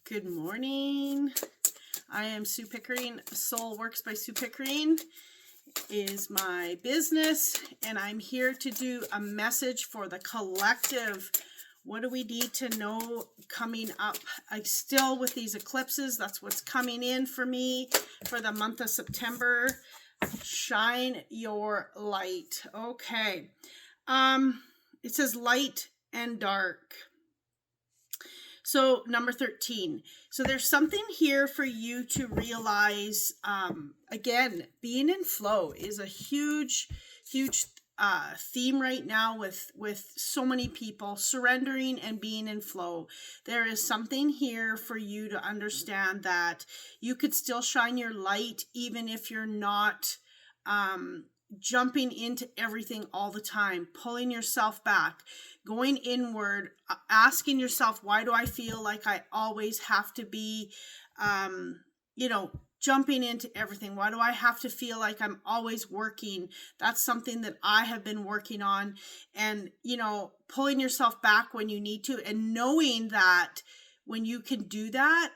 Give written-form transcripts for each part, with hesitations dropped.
Good morning. I am Sue Pickering. Soul Works by Sue Pickering is my business, and I'm here to do a message for the collective. What do we need to know coming up? I still with these eclipses, that's what's coming in for me for the month of September. Shine your light. Okay. It says light and dark. So number 13. So there's something here for you to realize. Again, being in flow is a huge theme right now with so many people surrendering and being in flow. There is something here for you to understand that you could still shine your light even if you're not jumping into everything all the time, pulling yourself back, going inward, asking yourself, why do I feel like I always have to be, jumping into everything? Why do I have to feel like I'm always working? That's something that I have been working on. And, pulling yourself back when you need to, and knowing that when you can do that,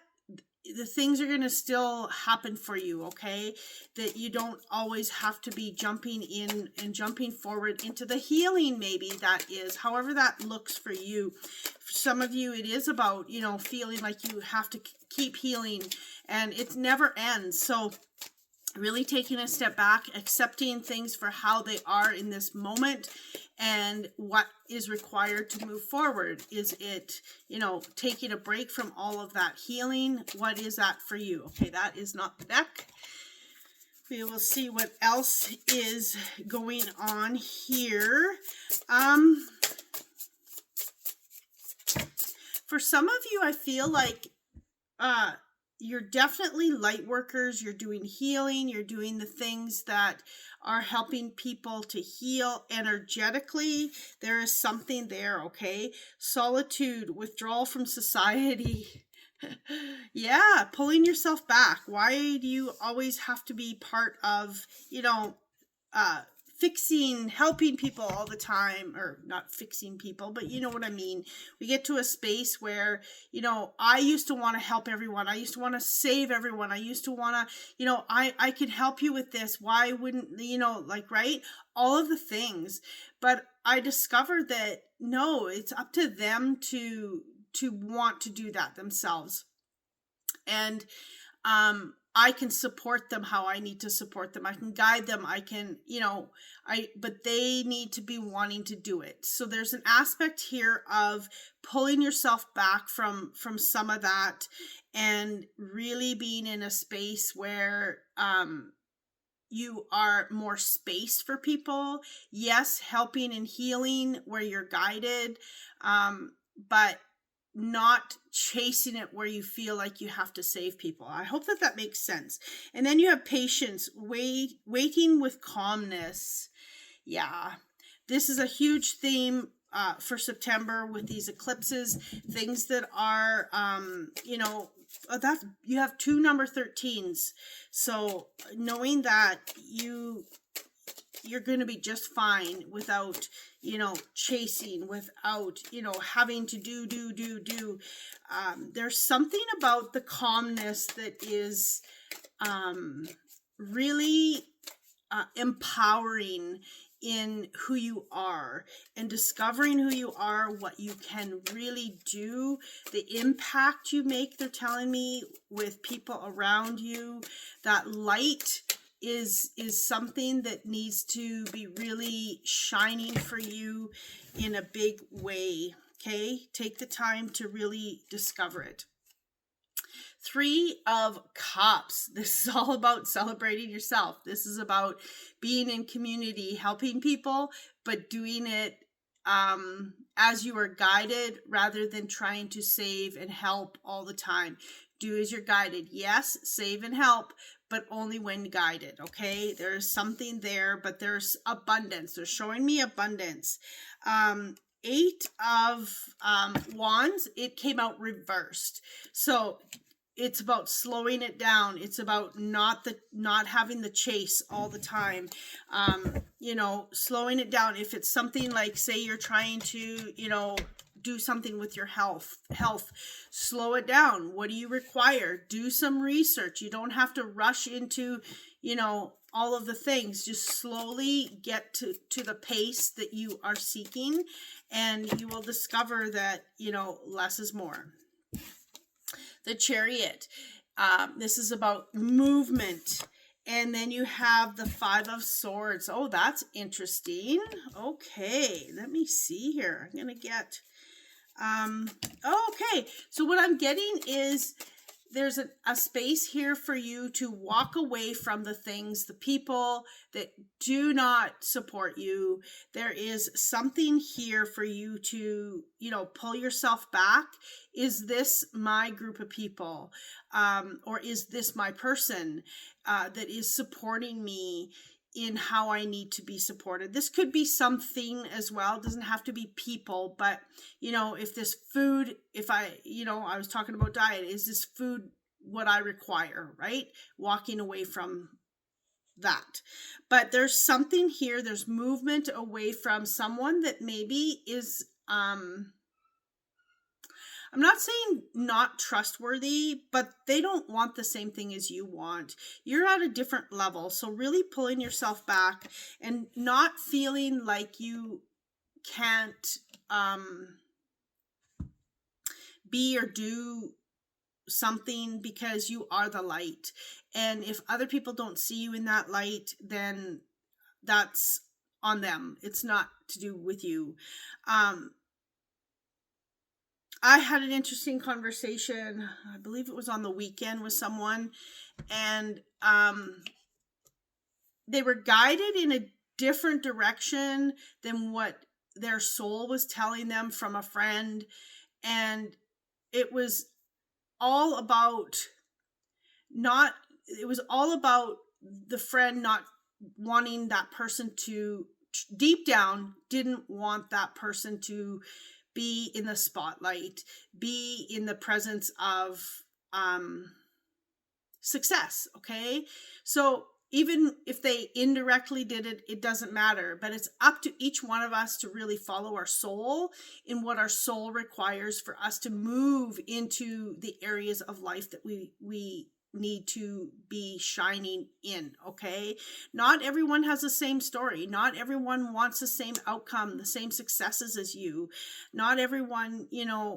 the things are going to still happen for you, okay? That you don't always have to be jumping in and jumping forward into the healing, maybe that is, however that looks for you. For some of you, it is about, feeling like you have to keep healing and it never ends. So really taking a step back, accepting things for how they are in this moment and what is required to move forward. Is it, taking a break from all of that healing? What is that for you? Okay, that is not the deck. We will see what else is going on here. For some of you, I feel like you're definitely light workers. You're doing healing. You're doing the things that are helping people to heal energetically. There is something there, okay? Solitude, withdrawal from society. Yeah, pulling yourself back. Why do you always have to be part of, fixing, helping people all the time, or not fixing people, but you know what I mean. We get to a space where, I used to want to help everyone. I used to want to save everyone. I used to want to, I could help you with this. Why wouldn't, right? All of the things. But I discovered that no, it's up to them to want to do that themselves. And, I can support them how I need to support them. I can guide them. I can, but they need to be wanting to do it. So there's an aspect here of pulling yourself back from some of that and really being in a space where, you are more space for people. Yes, helping and healing where you're guided, but not chasing it where you feel like you have to save people. I hope that makes sense. And then you have patience, waiting with calmness. Yeah, this is a huge theme for September with these eclipses, things that are, that you have two number 13s. So knowing that you're going to be just fine without, chasing, without, having to do. There's something about the calmness that is really empowering in who you are and discovering who you are, what you can really do, the impact you make, they're telling me, with people around you. That light is something that needs to be really shining for you in a big way. Okay, take the time to really discover it. 3 of Cups. This is all about celebrating yourself. This is about being in community, helping people, but doing it as you are guided rather than trying to save and help all the time. Do as you're guided. Yes, save and help, but only when guided, okay? There's something there, but there's abundance. They're showing me abundance. 8 of Wands, it came out reversed. So it's about slowing it down. It's about not having the chase all the time. Slowing it down. If it's something like, say you're trying to, do something with your health. Slow it down. What do you require? Do some research. You don't have to rush into, all of the things. Just slowly get to the pace that you are seeking, and you will discover that, less is more. The Chariot. This is about movement. And then you have the Five of Swords. Oh, that's interesting. Okay, let me see here. I'm going to get... okay, so what I'm getting is there's a space here for you to walk away from the things, the people that do not support you. There is something here for you to, pull yourself back. Is this my group of people? Or is this my person that is supporting me in how I need to be supported? This could be something as well. It doesn't have to be people, but if this food, if I was talking about diet, is this food what I require, right? Walking away from that. But there's something here, there's movement away from someone that maybe is, I'm not saying not trustworthy, but they don't want the same thing as you want. You're at a different level. So really pulling yourself back and not feeling like you can't be or do something, because you are the light. And if other people don't see you in that light, then that's on them. It's not to do with you. I had an interesting conversation, I believe it was on the weekend, with someone, and they were guided in a different direction than what their soul was telling them from a friend. And it was all about the friend not wanting that person to, deep down, didn't want that person to be in the spotlight, be in the presence of success. Okay. So even if they indirectly did it, it doesn't matter, but it's up to each one of us to really follow our soul in what our soul requires for us to move into the areas of life that we need to be shining in. Okay. Not everyone has the same story. Not everyone wants the same outcome, the same successes as you. Not everyone,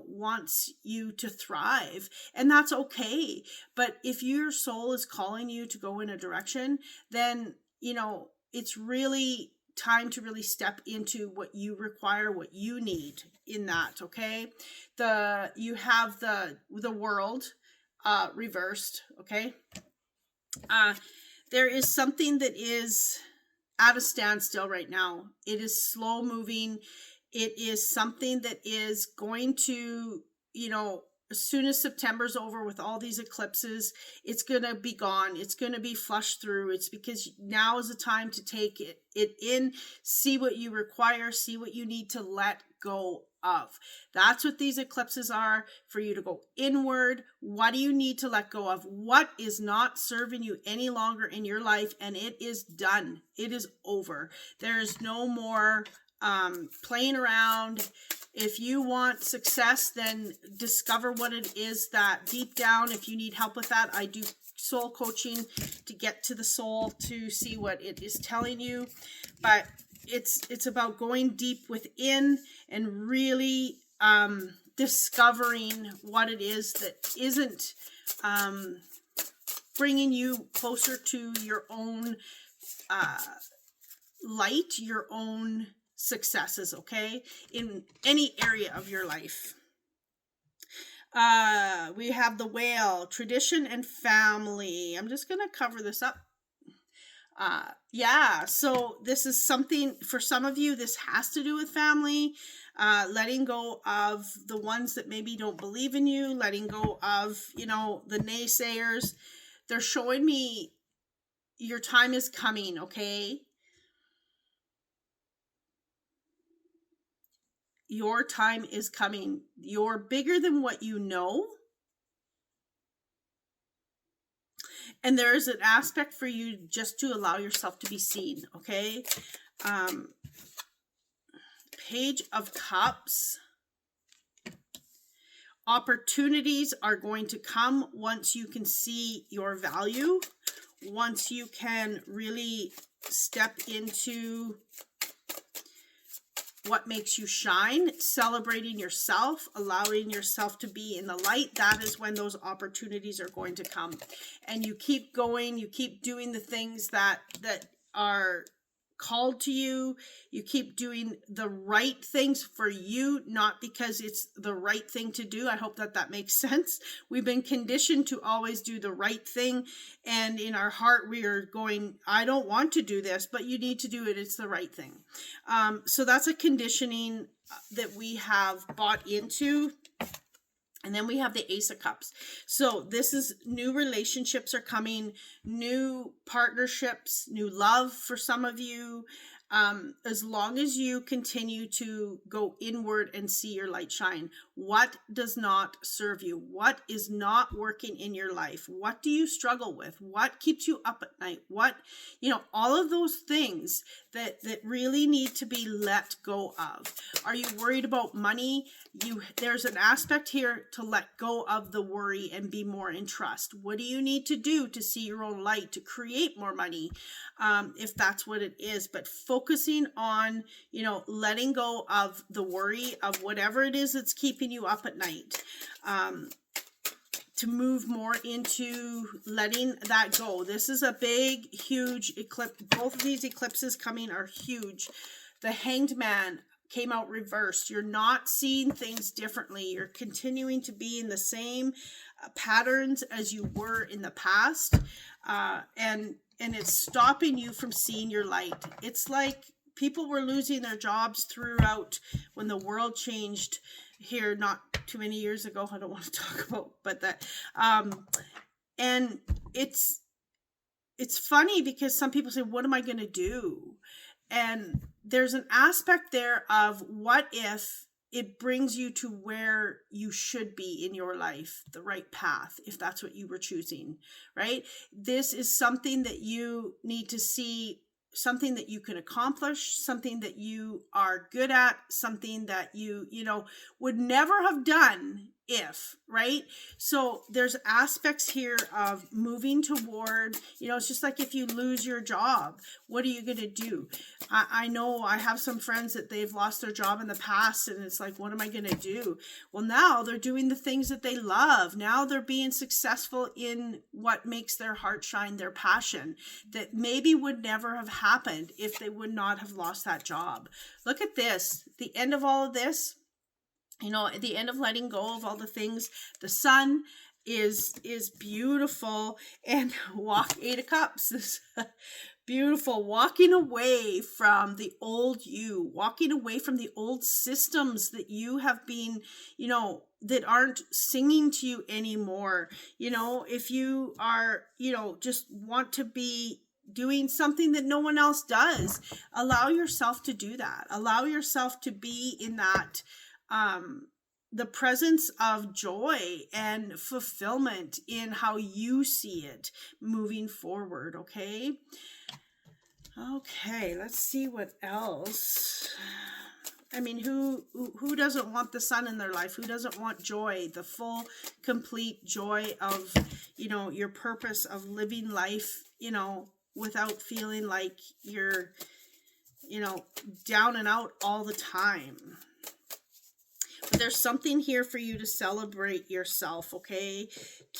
wants you to thrive, and that's okay. But if your soul is calling you to go in a direction, then, it's really time to really step into what you require, what you need in that. Okay. You have the World reversed. Okay. There is something that is at a standstill right now. It is slow moving. It is something that is going to, as soon as September's over with all these eclipses, it's going to be gone. It's going to be flushed through. It's because now is the time to take it in, see what you require, see what you need to let go of. That's what these eclipses are, for you to go inward. What do you need to let go of? What is not serving you any longer in your life? And it is done. It is over. There is no more playing around. If you want success, then discover what it is that deep down, if you need help with that, I do soul coaching to get to the soul to see what it is telling you. But it's about going deep within and really discovering what it is that isn't bringing you closer to your own light, your own successes, okay, in any area of your life. We have the Whale, tradition and family. I'm just going to cover this up. So this is something for some of you, this has to do with family, letting go of the ones that maybe don't believe in you, letting go of, the naysayers. They're showing me your time is coming, okay? Your time is coming. You're bigger than what you know. And there is an aspect for you just to allow yourself to be seen, okay? Page of Cups. Opportunities are going to come once you can see your value, once you can really step into what makes you shine, celebrating yourself, allowing yourself to be in the light. That is when those opportunities are going to come. And you keep going, you keep doing the things that are called to you. You keep doing the right things for you, not because it's the right thing to do. I hope that makes sense. We've been conditioned to always do the right thing, and in our heart we are going, I don't want to do this, but you need to do it. It's the right thing. So that's a conditioning that we have bought into. And then we have the Ace of Cups. So this is new relationships are coming, new partnerships, new love for some of you. As long as you continue to go inward and see your light shine. What does not serve you? What is not working in your life? What do you struggle with? What keeps you up at night? What, all of those things that really need to be let go of. Are you worried about money? There's an aspect here to let go of the worry and be more in trust. What do you need to do to see your own light, to create more money, if that's what it is? But focusing on, letting go of the worry of whatever it is that's keeping you up at night, to move more into letting that go. This is a big, huge eclipse. Both of these eclipses coming are huge. The Hanged Man came out reversed. You're not seeing things differently. You're continuing to be in the same patterns as you were in the past, and it's stopping you from seeing your light. It's like people were losing their jobs throughout when the world changed here not too many years ago. I don't want to talk about, but that and it's funny because some people say, what am I going to do? And there's an aspect there of what if it brings you to where you should be in your life, the right path, if that's what you were choosing, right? This is something that you need to see, something that you can accomplish, something that you are good at, something that you would never have done if, right? So there's aspects here of moving toward, it's just like if you lose your job, what are you going to do? I know I have some friends that they've lost their job in the past, and it's like, what am I going to do? Well, now they're doing the things that they love. Now they're being successful in what makes their heart shine, their passion, that maybe would never have happened if they would not have lost that job. Look at this, the end of all of this. At the end of letting go of all the things, the sun is beautiful, and Eight of Cups is beautiful. Walking away from the old you, walking away from the old systems that you have been, that aren't singing to you anymore. If you are, just want to be doing something that no one else does, allow yourself to do that. Allow yourself to be in that the presence of joy and fulfillment in how you see it moving forward. Okay, let's see what else. I mean, who doesn't want the sun in their life? Who doesn't want joy, the full, complete joy of, your purpose of living life, without feeling like you're, down and out all the time? But there's something here for you to celebrate yourself, okay?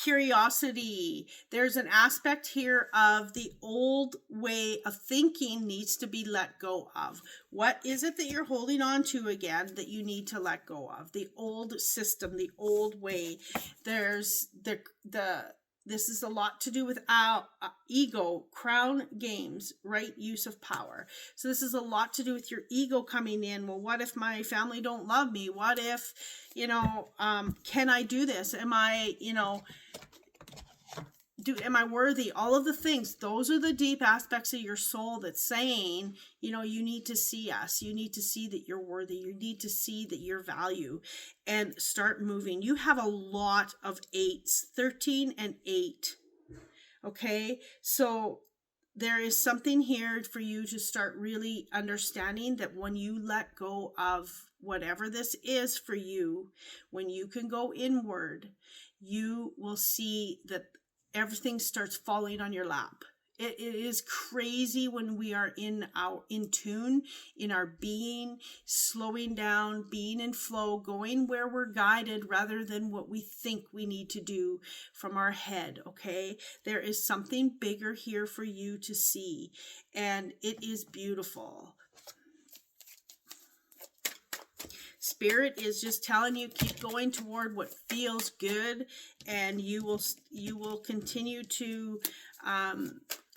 Curiosity. There's an aspect here of the old way of thinking needs to be let go of. What is it that you're holding on to again that you need to let go of? The old system, the old way. There's this is a lot to do with ego, crown games, right use of power. So this is a lot to do with your ego coming in. Well, what if my family don't love me? What if, can I do this? Am I, am I worthy? All of the things, those are the deep aspects of your soul that's saying, you need to see us. You need to see that you're worthy. You need to see that you're value, and start moving. You have a lot of 8s, 13 and 8. Okay. So there is something here for you to start really understanding that when you let go of whatever this is for you, when you can go inward, you will see that everything starts falling on your lap. It is crazy when we are in tune, in our being, slowing down, being in flow, going where we're guided rather than what we think we need to do from our head. Okay, there is something bigger here for you to see, and it is beautiful. Spirit is just telling you, keep going toward what feels good, and you will continue to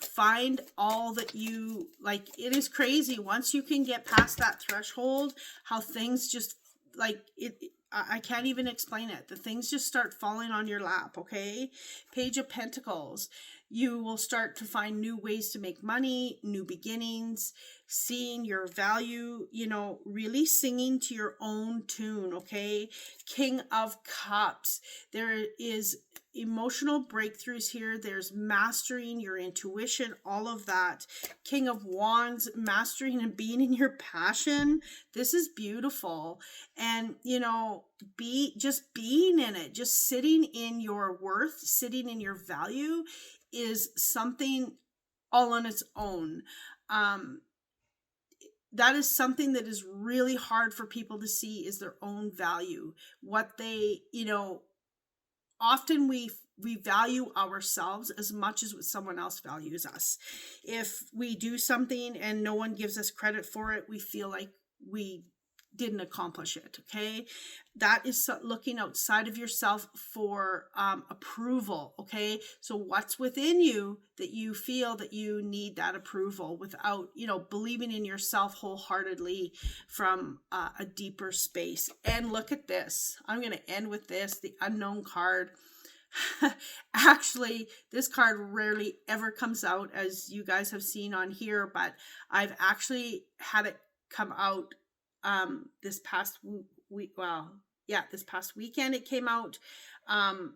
find all that you like. It is crazy once you can get past that threshold, how things just like it. I can't even explain it. The things just start falling on your lap. Okay, Page of Pentacles. You will start to find new ways to make money, new beginnings, seeing your value, really singing to your own tune, okay? King of Cups. There is emotional breakthroughs here. There's mastering your intuition, all of that. King of Wands, mastering and being in your passion. This is beautiful. And, just being in it, just sitting in your worth, sitting in your value is something all on its own. That is something that is really hard for people to see, is their own value. What they, often we value ourselves as much as what someone else values us. If we do something and no one gives us credit for it, we feel like we didn't accomplish it. Okay, that is looking outside of yourself for approval. Okay, so what's within you that you feel that you need that approval without believing in yourself wholeheartedly from a deeper space. And look at this. I'm going to end with this, the Unknown card. Actually, this card rarely ever comes out, as you guys have seen on here, but I've actually had it come out this past week. This past weekend it came out, and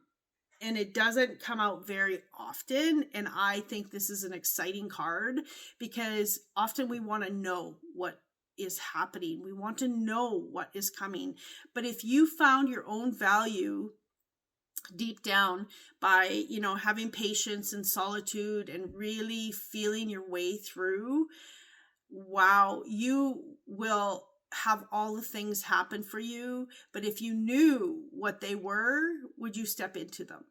it doesn't come out very often, and I think this is an exciting card because often we want to know what is happening, we want to know what is coming. But if you found your own value deep down by having patience and solitude and really feeling your way through, wow, you will have all the things happen for you. But if you knew what they were, would you step into them?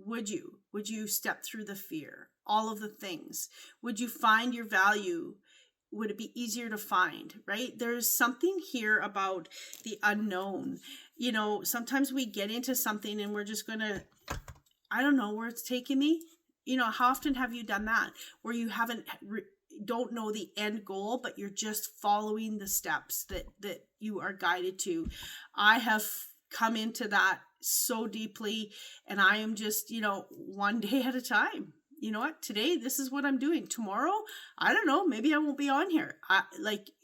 Would you step through the fear, all of the things? Would you find your value? Would it be easier to find, right? There's something here about the unknown. Sometimes we get into something and we're just gonna, I don't know where it's taking me. How often have you done that, where you don't know the end goal, but you're just following the steps that you are guided to? I have come into that so deeply, and I am just, one day at a time. You know what? Today, this is what I'm doing. Tomorrow, I don't know. Maybe I won't be on here.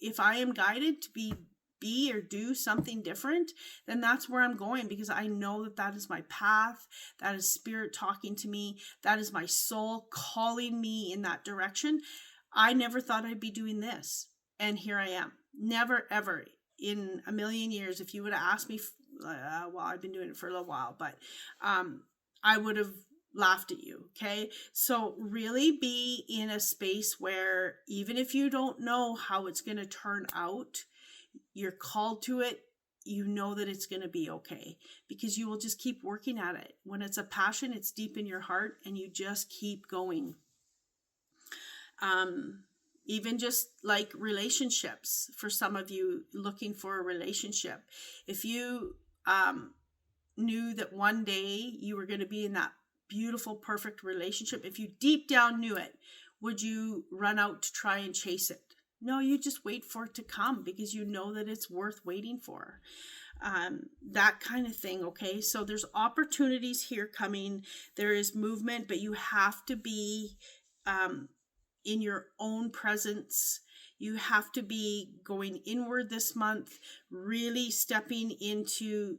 If I am guided to be or do something different, then that's where I'm going, because I know that is my path. That is spirit talking to me. That is my soul calling me in that direction. I never thought I'd be doing this, and here I am. Never, ever in a million years, if you would have asked me, I've been doing it for a little while, but I would have laughed at you. Okay, so really be in a space where even if you don't know how it's going to turn out, you're called to it. You know that it's going to be okay, because you will just keep working at it. When it's a passion, it's deep in your heart, and you just keep going. Even just like relationships, for some of you looking for a relationship, if you knew that one day you were going to be in that beautiful, perfect relationship, if you deep down knew it, would you run out to try and chase it? No, you just wait for it to come, because you know that it's worth waiting for. That kind of thing. Okay, so there's opportunities here coming. There is movement, but you have to be in your own presence. You have to be going inward this month, really stepping into,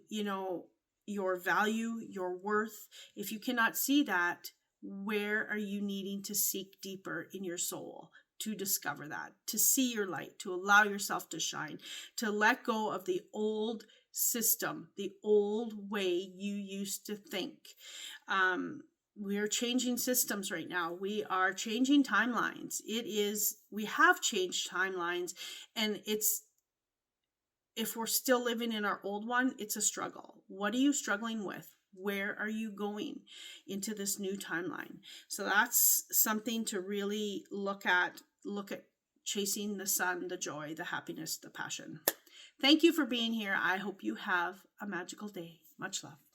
your value, your worth. If you cannot see that, where are you needing to seek deeper in your soul? to discover that, to see your light, to allow yourself to shine, to let go of the old system, the old way you used to think. We're changing systems right now. We are changing timelines. We have changed timelines, and if we're still living in our old one, it's a struggle. What are you struggling with? Where are you going into this new timeline? So that's something to really look at chasing the sun, the joy, the happiness, the passion. Thank you for being here. I hope you have a magical day. Much love.